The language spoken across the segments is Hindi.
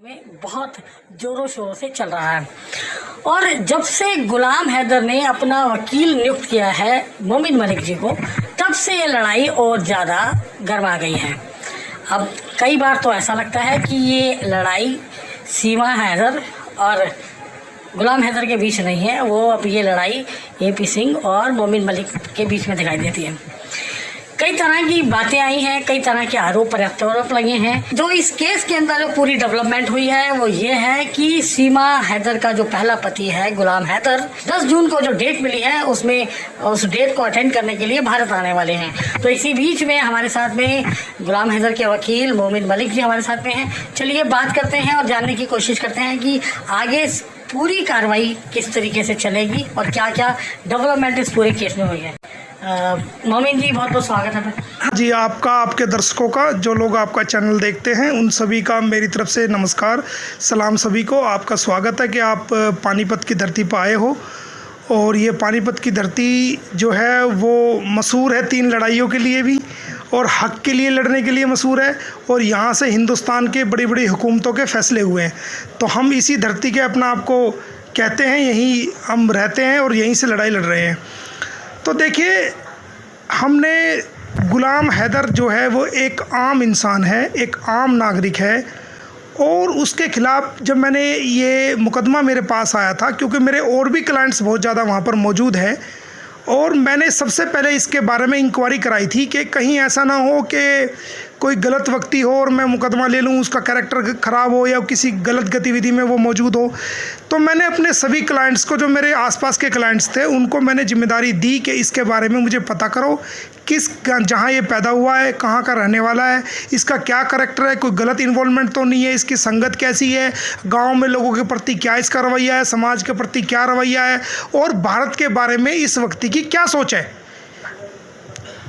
में बहुत जोरों शोरों से चल रहा है। और जब से गुलाम हैदर ने अपना वकील नियुक्त किया है मोमिन मलिक जी को, तब से ये लड़ाई और ज़्यादा गर्मा गई है। अब कई बार तो ऐसा लगता है कि ये लड़ाई सीमा हैदर और गुलाम हैदर के बीच नहीं है, वो अब ये लड़ाई एपी सिंह और मोमिन मलिक के बीच में दिखाई देती है। कई तरह की बातें आई हैं, कई तरह के आरोप प्रत्यारोप लगे हैं। जो इस केस के अंदर जो पूरी डेवलपमेंट हुई है वो ये है कि सीमा हैदर का जो पहला पति है गुलाम हैदर 10 जून को जो डेट मिली है उसमें उस डेट को अटेंड करने के लिए भारत आने वाले हैं। तो इसी बीच में हमारे साथ में गुलाम हैदर के वकील मोमिन मलिक जी हमारे साथ में हैं। चलिए बात करते हैं और जानने की कोशिश करते हैं कि आगे पूरी कार्रवाई किस तरीके से चलेगी और क्या क्या डेवलपमेंट इस पूरे केस में हुई है। मोमिन जी बहुत बहुत स्वागत है जी आपका, आपके दर्शकों का, जो लोग आपका चैनल देखते हैं उन सभी का मेरी तरफ से नमस्कार, सलाम सभी को। आपका स्वागत है कि आप पानीपत की धरती पर आए हो। और ये पानीपत की धरती जो है वो मशहूर है 3 लड़ाइयों के लिए भी और हक़ के लिए लड़ने के लिए मशहूर है। और यहाँ से हिंदुस्तान के बड़ी बड़ी हुकूमतों के फ़ैसले हुए हैं। तो हम इसी धरती के अपना आपको कहते हैं, यहीं हम रहते हैं और यहीं से लड़ाई लड़ रहे हैं। तो देखिए, हमने गुलाम हैदर जो है वो एक आम इंसान है, एक आम नागरिक है। और उसके ख़िलाफ़ जब मैंने ये मुकदमा मेरे पास आया था, क्योंकि मेरे और भी क्लाइंट्स बहुत ज़्यादा वहाँ पर मौजूद हैं, और मैंने सबसे पहले इसके बारे में इंक्वायरी कराई थी कि कहीं ऐसा ना हो कि कोई गलत व्यक्ति हो और मैं मुकदमा ले लूँ, उसका कैरेक्टर ख़राब हो या किसी गलत गतिविधि में वो मौजूद हो। तो मैंने अपने सभी क्लाइंट्स को, जो मेरे आसपास के क्लाइंट्स थे, उनको मैंने जिम्मेदारी दी कि इसके बारे में मुझे पता करो, जहाँ ये पैदा हुआ है, कहाँ का रहने वाला है, इसका क्या कैरेक्टर है, कोई गलत इन्वॉल्वमेंट तो नहीं है, इसकी संगत कैसी है, गांव में लोगों के प्रति क्या इसका रवैया है, समाज के प्रति क्या रवैया है, और भारत के बारे में इस व्यक्ति की क्या सोच है।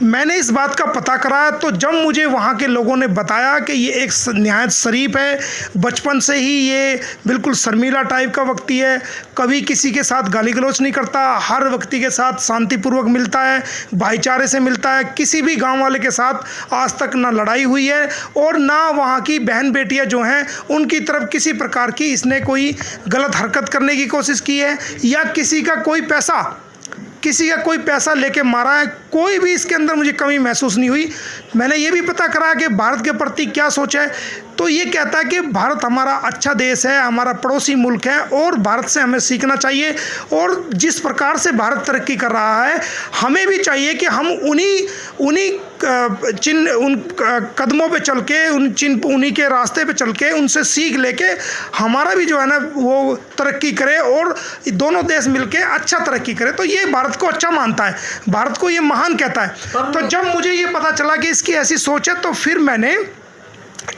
मैंने इस बात का पता करा तो जब मुझे वहाँ के लोगों ने बताया कि ये एक निहायत शरीफ है, बचपन से ही ये बिल्कुल शर्मीला टाइप का व्यक्ति है, कभी किसी के साथ गाली गलौज नहीं करता, हर व्यक्ति के साथ शांतिपूर्वक मिलता है, भाईचारे से मिलता है, किसी भी गांव वाले के साथ आज तक ना लड़ाई हुई है और ना वहाँ की बहन बेटियाँ जो हैं उनकी तरफ किसी प्रकार की इसने कोई गलत हरकत करने की कोशिश की है या किसी का कोई पैसा लेके मारा है। कोई भी इसके अंदर मुझे कमी महसूस नहीं हुई। मैंने ये भी पता करा कि भारत के प्रति क्या सोच है, तो ये कहता है कि भारत हमारा अच्छा देश है, हमारा पड़ोसी मुल्क है और भारत से हमें सीखना चाहिए। और जिस प्रकार से भारत तरक्की कर रहा है, हमें भी चाहिए कि हम उन्हीं उन कदमों पे चल के, उन्हीं के रास्ते पे चल के उनसे सीख लेके हमारा भी जो है ना वो तरक्की करे और दोनों देश मिलके अच्छा तरक्की करे। तो ये भारत को अच्छा मानता है, भारत को ये महान कहता है। तो जब मुझे ये पता चला कि इसकी ऐसी सोच है तो फिर मैंने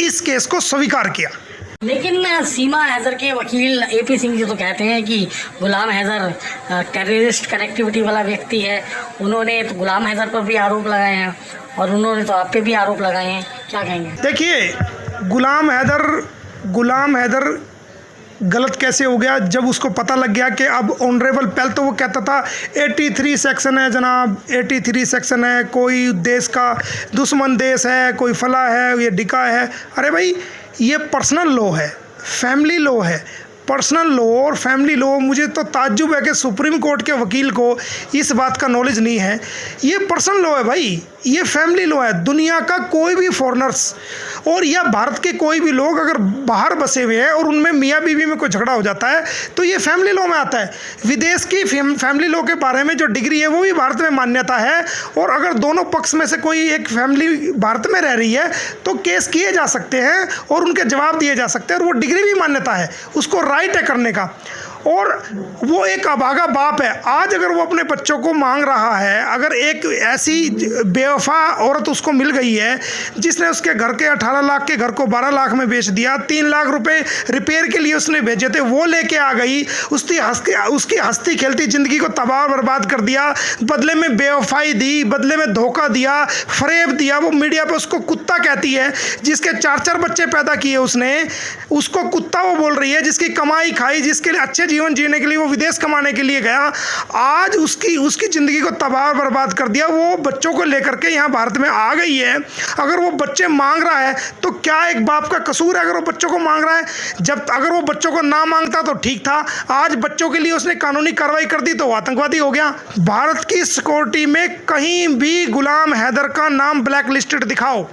इस केस को स्वीकार किया। लेकिन सीमा हैदर के वकील एपी सिंह जी तो कहते हैं कि गुलाम हैदर टेररिस्ट कनेक्टिविटी वाला व्यक्ति है। उन्होंने तो गुलाम हैदर पर भी आरोप लगाए हैं और उन्होंने तो आप पे भी आरोप लगाए हैं, क्या कहेंगे? देखिए, गुलाम हैदर गलत कैसे हो गया जब उसको पता लग गया कि अब ऑनरेबल, पहले तो वो कहता था 83 सेक्शन है जनाब, 83 सेक्शन है, कोई देश का दुश्मन देश है, कोई फला है, ये डिका है। अरे भाई, ये पर्सनल लॉ है, फैमिली लॉ है। पर्सनल लॉ और फैमिली लॉ, मुझे तो ताज्जुब है कि सुप्रीम कोर्ट के वकील को इस बात का नॉलेज नहीं है। ये पर्सनल लॉ है भाई, ये फैमिली लॉ है। दुनिया का कोई भी फॉरेनर्स और या भारत के कोई भी लोग अगर बाहर बसे हुए हैं और उनमें मियाँ बीवी में कोई झगड़ा हो जाता है तो ये फैमिली लॉ में आता है। विदेश की फैमिली लॉ के बारे में जो डिग्री है वो भी भारत में मान्यता है। और अगर दोनों पक्ष में से कोई एक फैमिली भारत में रह रही है तो केस किए जा सकते हैं और उनके जवाब दिए जा सकते हैं, और वो डिग्री भी मान्यता है, उसको राइट है करने का। और वो एक अभागा बाप है। आज अगर वो अपने बच्चों को मांग रहा है, अगर एक ऐसी बेवफा औरत उसको मिल गई है जिसने उसके घर के 18 लाख के घर को 12 लाख में बेच दिया, 3 लाख रुपए रिपेयर के लिए उसने भेजे थे, वो लेके आ गई, उसकी हंसती खेलती ज़िंदगी को तबाह बर्बाद कर दिया, बदले में बेवफाई दी, बदले में धोखा दिया, फरेब दिया। वो मीडिया पे उसको कुत्ता कहती है, जिसके 4-4 बच्चे पैदा किए उसने, उसको कुत्ता वो बोल रही है, जिसकी कमाई खाई, जिसके लिए अच्छे जीवन जीने के लिए, वो विदेश कमाने के लिए गया, आज उसकी ज़िंदगी को तबाह बर्बाद कर दिया। वो बच्चों को लेकर के यहाँ भारत में आ गई है। अगर वो बच्चे मांग रहा है तो क्या एक बाप का कसूर है अगर वो बच्चों को मांग रहा है? जब अगर वो बच्चों को ना मांगता तो ठीक था। आज बच्चों के लिए उसने कानूनी कार्रवाई कर दी तो वो आतंकवादी हो गया। भारत की सिक्योरिटी में कहीं भी गुलाम हैदर का नाम ब्लैक लिस्टेड दिखाओ,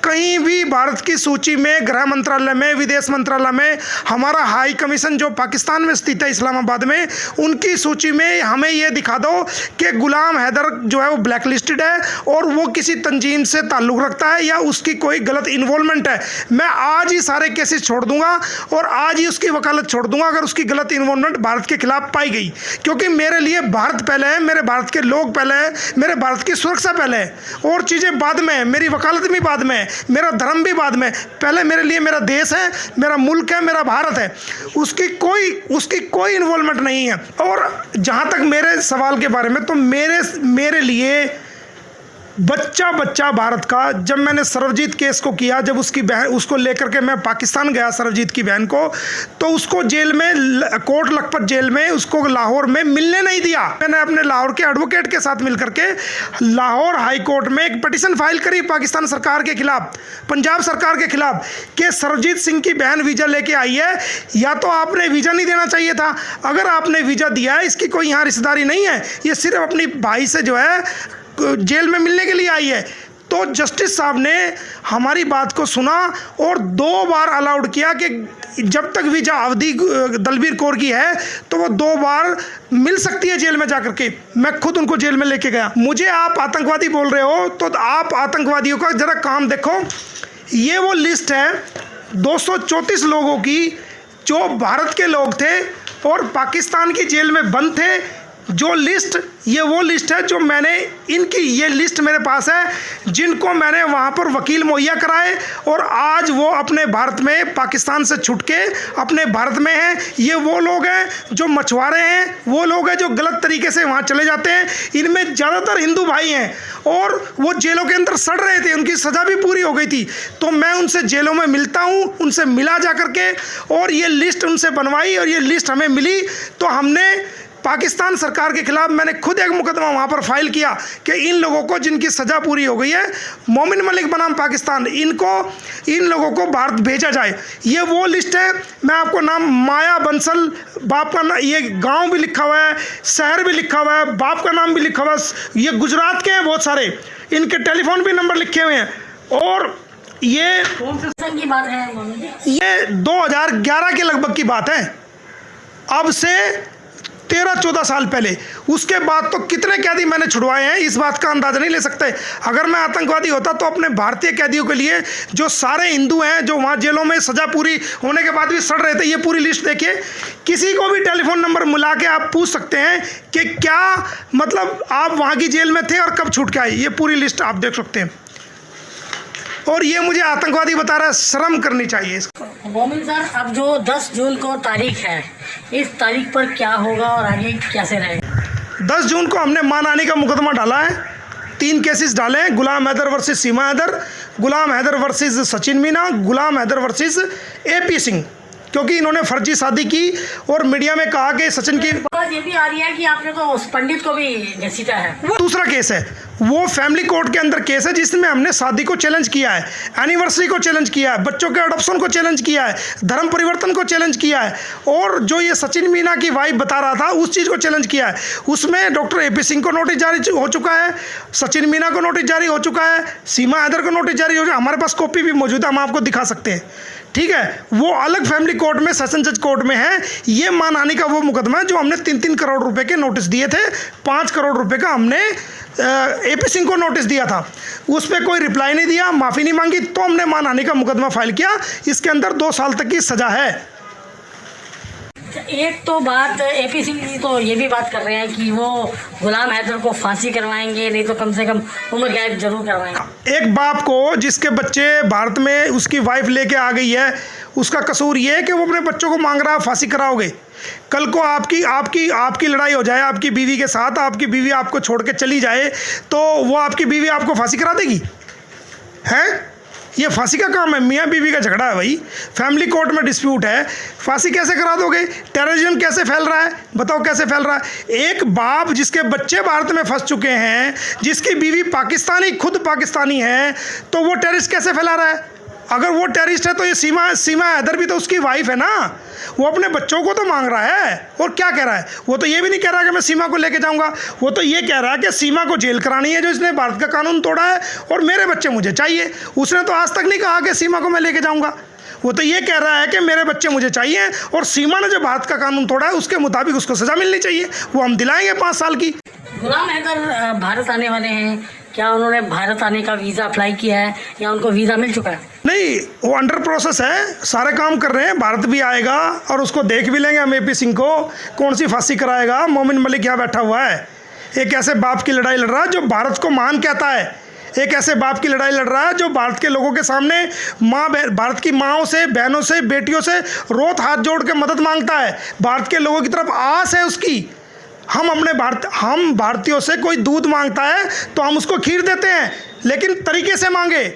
कहीं भी भारत की सूची में, गृह मंत्रालय में, विदेश मंत्रालय में, हमारा हाई कमीशन जो पाकिस्तान में स्थित है इस्लामाबाद में, उनकी सूची में हमें ये दिखा दो कि गुलाम हैदर जो है वो ब्लैक लिस्टेड है और वो किसी तंजीम से ताल्लुक़ रखता है या उसकी कोई गलत इन्वॉल्वमेंट है। मैं आज ही सारे केसेस छोड़ दूंगा और आज ही उसकी वकालत छोड़ दूंगा अगर उसकी गलत इन्वॉल्वमेंट भारत के खिलाफ पाई गई, क्योंकि मेरे लिए भारत पहले है, मेरे भारत के लोग पहले है, मेरे भारत की सुरक्षा पहले है, और चीज़ें बाद में है, मेरी वकालत भी बाद में है, मेरा धर्म भी बाद में। पहले मेरे लिए मेरा देश है, मेरा मुल्क है, मेरा भारत है, उसकी कोई इन्वॉल्वमेंट नहीं है। और जहाँ तक मेरे सवाल के बारे में, तो मेरे लिए बच्चा भारत का, जब मैंने सर्वजीत केस को किया, जब उसकी बहन, उसको लेकर के मैं पाकिस्तान गया सर्वजीत की बहन को, तो उसको जेल में, कोट लखपत जेल में उसको लाहौर में मिलने नहीं दिया। मैंने अपने लाहौर के एडवोकेट के साथ मिलकर के लाहौर हाई कोर्ट में एक पिटीशन फाइल करी पाकिस्तान सरकार के खिलाफ, पंजाब सरकार के खिलाफ, कि सर्वजीत सिंह की बहन वीज़ा लेके आई है, या तो आपने वीज़ा नहीं देना चाहिए था। अगर आपने वीज़ा दिया है, इसकी कोई यहाँ रिश्तेदारी नहीं है, ये सिर्फ अपनी भाई से जो है जेल में मिलने के लिए आई है। तो जस्टिस साहब ने हमारी बात को सुना और 2 बार अलाउड किया कि जब तक वीजा अवधि दलबीर कौर की है तो वो 2 बार मिल सकती है जेल में जाकर के। मैं खुद उनको जेल में लेके गया। मुझे आप आतंकवादी बोल रहे हो तो आप आतंकवादियों का ज़रा काम देखो। ये वो लिस्ट है 234 लोगों की जो भारत के लोग थे और पाकिस्तान की जेल में बंद थे। जो लिस्ट, ये वो लिस्ट है जो मैंने, इनकी ये लिस्ट मेरे पास है जिनको मैंने वहाँ पर वकील मुहैया कराए और आज वो अपने भारत में, पाकिस्तान से छूट के अपने भारत में हैं। ये वो लोग हैं जो मछुआरे हैं, वो लोग हैं जो गलत तरीके से वहाँ चले जाते हैं। इनमें ज़्यादातर हिंदू भाई हैं और वो जेलों के अंदर सड़ रहे थे, उनकी सज़ा भी पूरी हो गई थी। तो मैं उनसे जेलों में मिलता हूँ, उनसे मिला जा कर के, और ये लिस्ट उनसे बनवाई और ये लिस्ट हमें मिली। तो हमने पाकिस्तान सरकार के खिलाफ, मैंने खुद एक मुकदमा वहाँ पर फाइल किया कि इन लोगों को जिनकी सज़ा पूरी हो गई है, मोमिन मलिक बनाम पाकिस्तान, इन लोगों को भारत भेजा जाए। ये वो लिस्ट है। मैं आपको नाम, माया बंसल, बाप का नाम, ये गांव भी लिखा हुआ है, शहर भी लिखा हुआ है, बाप का नाम भी लिखा हुआ है। ये गुजरात के हैं बहुत सारे, इनके टेलीफोन भी नंबर लिखे हुए हैं। और ये कौन से सन की बात है मोमिन जी? ये 2011 के लगभग की बात है, अब से 13-14 साल पहले। उसके बाद तो कितने कैदी मैंने छुड़वाए हैं, इस बात का अंदाज़ा नहीं ले सकते। अगर मैं आतंकवादी होता तो अपने भारतीय कैदियों के लिए, जो सारे हिंदू हैं जो वहाँ जेलों में सज़ा पूरी होने के बाद भी सड़ रहे थे, ये पूरी लिस्ट देखिए। किसी को भी टेलीफोन नंबर मिला के आप पूछ सकते हैं कि क्या मतलब आप वहाँ की जेल में थे और कब छूट के आए। ये पूरी लिस्ट आप देख सकते हैं। और ये मुझे आतंकवादी बता रहा है, शर्म करनी चाहिए इसको। मोमिन सर, अब जो 10 जून को तारीख है, इस तारीख पर क्या होगा और आगे कैसे रहेगा? 10 जून को हमने मानहानि का मुकदमा डाला है। 3 केसेस डाले हैं, गुलाम हैदर वर्सेस सीमा हैदर, गुलाम हैदर वर्सेस सचिन मीना, गुलाम हैदर वर्सेस AP सिंह, क्योंकि इन्होंने फर्जी शादी की और मीडिया में कहा कि सचिन की बात ये भी आ रही है कि आपने तो उस पंडित को भी घसीटा है। वो दूसरा केस है, वो फैमिली कोर्ट के अंदर केस है जिसमें हमने शादी को चैलेंज किया है, एनिवर्सरी को चैलेंज किया है, बच्चों के अडॉप्शन को चैलेंज किया है, धर्म परिवर्तन को चैलेंज किया है, और जो ये सचिन मीना की वाइफ बता रहा था उस चीज़ को चैलेंज किया है। उसमें डॉक्टर AP सिंह को नोटिस जारी हो चुका है, सचिन मीना को नोटिस जारी हो चुका है, सीमा हैदर को नोटिस जारी हो चुका है। हमारे पास कॉपी भी मौजूद है, हम आपको दिखा सकते हैं। ठीक है, वो अलग फैमिली कोर्ट में, सेशन जज कोर्ट में है। ये मानहानि का वो मुकदमा है जो हमने 3-3 करोड़ रुपए के नोटिस दिए थे। 5 करोड़ रुपए का हमने AP सिंह को नोटिस दिया था, उस पर कोई रिप्लाई नहीं दिया, माफ़ी नहीं मांगी, तो हमने मानहानि का मुकदमा फाइल किया। इसके अंदर 2 साल तक की सज़ा है। एक तो बात AP सिंह जी तो ये भी बात कर रहे हैं कि वो गुलाम हैदर को फांसी करवाएंगे, नहीं तो कम से कम उम्र कैद जरूर करवाएंगे। एक बाप को जिसके बच्चे भारत में उसकी वाइफ लेके आ गई है, उसका कसूर ये है कि वो अपने बच्चों को मांग रहा है फांसी कराओगे। कल को आपकी लड़ाई हो जाए आपकी बीवी के साथ, आपकी बीवी आपको छोड़ के चली जाए, तो वो आपकी बीवी आपको फांसी करा देगी? है ये फांसी का काम है? मियाँ बीवी का झगड़ा है भाई, फैमिली कोर्ट में डिस्प्यूट है, फांसी कैसे करा दोगे? टेररिज्म कैसे फैल रहा है, बताओ कैसे फैल रहा है? एक बाप जिसके बच्चे भारत में फंस चुके हैं, जिसकी बीवी पाकिस्तानी, खुद पाकिस्तानी है, तो वो टेररिस्ट कैसे फैला रहा है? अगर वो टेररिस्ट है तो ये सीमा हैदर भी तो उसकी वाइफ है ना, वो अपने बच्चों को तो मांग रहा है। और क्या कह रहा है? वो तो ये भी नहीं कह रहा कि मैं सीमा को लेके जाऊंगा, वो तो ये कह रहा है कि सीमा को जेल करानी है जो इसने भारत का कानून तोड़ा है, और मेरे बच्चे मुझे चाहिए। उसने तो आज तक नहीं कहा कि सीमा को मैं लेके जाऊंगा, वो तो ये कह रहा है कि मेरे बच्चे मुझे चाहिए, और सीमा ने जो भारत का कानून तोड़ा है उसके मुताबिक उसको सज़ा मिलनी चाहिए, वो हम दिलाएंगे 5 साल की। गुलाम हैदर भारत आने वाले हैं, क्या उन्होंने भारत आने का वीज़ा अप्लाई किया है या उनको वीज़ा मिल चुका है? नहीं, वो अंडर प्रोसेस है, सारे काम कर रहे हैं, भारत भी आएगा और उसको देख भी लेंगे हम। AP सिंह को कौन सी फांसी कराएगा? मोमिन मलिक यहाँ बैठा हुआ है, एक ऐसे बाप की लड़ाई लड़ रहा है जो भारत को महान कहता है, एक ऐसे बाप की लड़ाई लड़ रहा है जो भारत के लोगों के सामने भारत की माँओं से, बहनों से, बेटियों से रोत हाथ जोड़ के मदद मांगता है। भारत के लोगों की तरफ आस है उसकी। हम भारतीयों से कोई दूध मांगता है तो हम उसको खीर देते हैं, लेकिन तरीके से मांगे।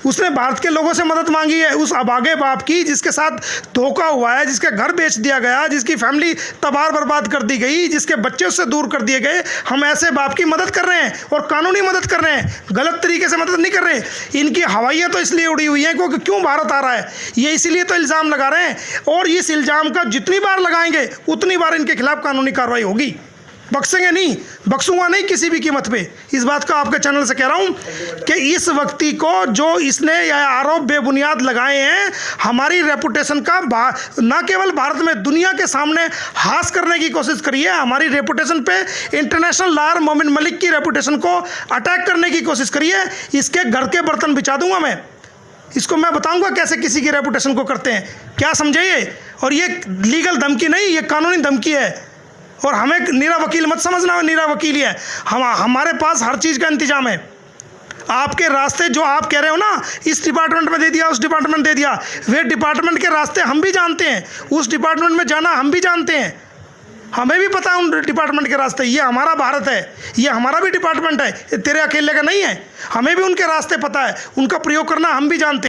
उसने भारत के लोगों से मदद मांगी है, उस अभागे बाप की जिसके साथ धोखा हुआ है, जिसका घर बेच दिया गया, जिसकी फैमिली तबाह बर्बाद कर दी गई, जिसके बच्चे उससे दूर कर दिए गए। हम ऐसे बाप की मदद कर रहे हैं और कानूनी मदद कर रहे हैं, गलत तरीके से मदद नहीं कर रहे। इनकी हवाइयाँ तो इसलिए उड़ी हुई हैं क्योंकि क्यों भारत आ रहा है, ये इसीलिए तो इल्ज़ाम लगा रहे हैं, और इस इल्ज़ाम का जितनी बार लगाएंगे उतनी बार इनके खिलाफ कानूनी कार्रवाई होगी। बख्शेंगे नहीं, बख्शूंगा नहीं किसी भी कीमत पे। इस बात का आपके चैनल से कह रहा हूँ कि इस व्यक्ति को जो इसने यह आरोप बेबुनियाद लगाए हैं, हमारी रेपुटेशन का न केवल भारत में, दुनिया के सामने हास करने की कोशिश करी है। हमारी रेपुटेशन पे, इंटरनेशनल लॉयर मोमिन मलिक की रेपुटेशन को अटैक करने की कोशिश करी है। इसके घर के बर्तन बिछा दूंगा मैं, इसको मैं बताऊंगा कैसे किसी की रेपुटेशन को करते हैं, क्या समझे ये? और ये लीगल धमकी नहीं, ये कानूनी धमकी है। और हमें नीरा वकील मत समझना, नीरा वकील ही है। हमारे पास हर चीज़ का इंतजाम है। आपके रास्ते जो आप कह रहे हो ना, इस डिपार्टमेंट में दे दिया, उस डिपार्टमेंट दे दिया, वे डिपार्टमेंट के रास्ते हम भी जानते हैं, उस डिपार्टमेंट में जाना हम भी जानते हैं, हमें भी पता है उन डिपार्टमेंट के रास्ते। ये हमारा भारत है, ये हमारा भी डिपार्टमेंट है, ये तेरे अकेले का नहीं है। हमें भी उनके रास्ते पता है, उनका प्रयोग करना हम भी जानते हैं।